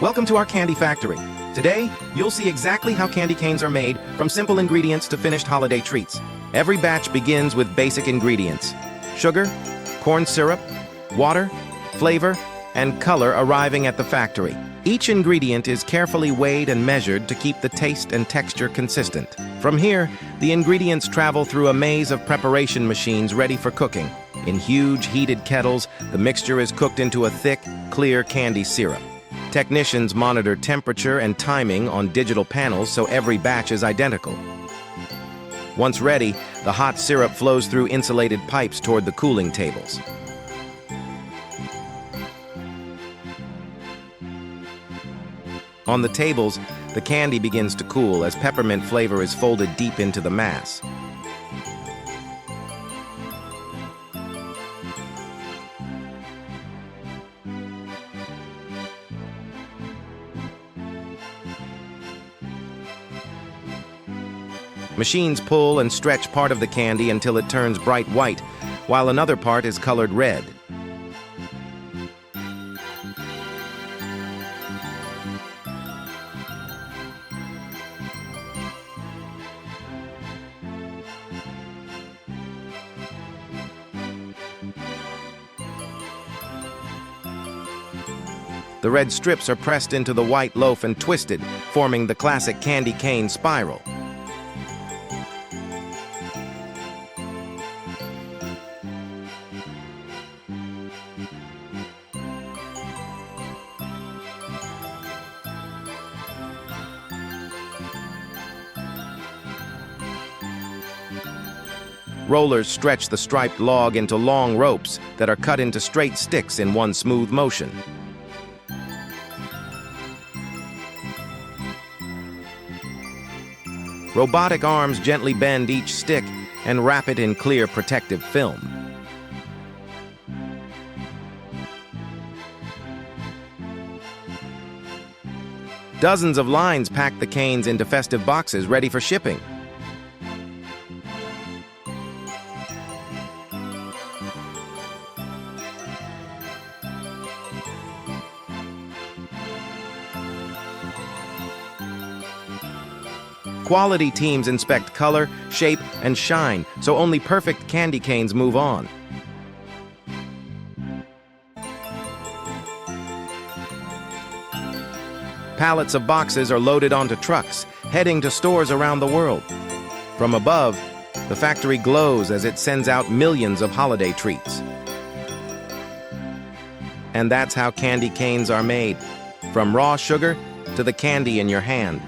Welcome to our candy factory. Today, you'll see exactly how candy canes are made, from simple ingredients to finished holiday treats. Every batch begins with basic ingredients: sugar, corn syrup, water, flavor, and color arriving at the factory. Each ingredient is carefully weighed and measured to keep the taste and texture consistent. From here, the ingredients travel through a maze of preparation machines ready for cooking. In huge, heated kettles, the mixture is cooked into a thick, clear candy syrup. Technicians monitor temperature and timing on digital panels so every batch is identical. Once ready, the hot syrup flows through insulated pipes toward the cooling tables. On the tables, the candy begins to cool as peppermint flavor is folded deep into the mass. Machines pull and stretch part of the candy until it turns bright white, while another part is colored red. The red strips are pressed into the white loaf and twisted, forming the classic candy cane spiral. Rollers stretch the striped log into long ropes that are cut into straight sticks in one smooth motion. Robotic arms gently bend each stick and wrap it in clear protective film. Dozens of lines pack the canes into festive boxes ready for shipping. Quality teams inspect color, shape, and shine, so only perfect candy canes move on. Pallets of boxes are loaded onto trucks, heading to stores around the world. From above, the factory glows as it sends out millions of holiday treats. And that's how candy canes are made, from raw sugar to the candy in your hand.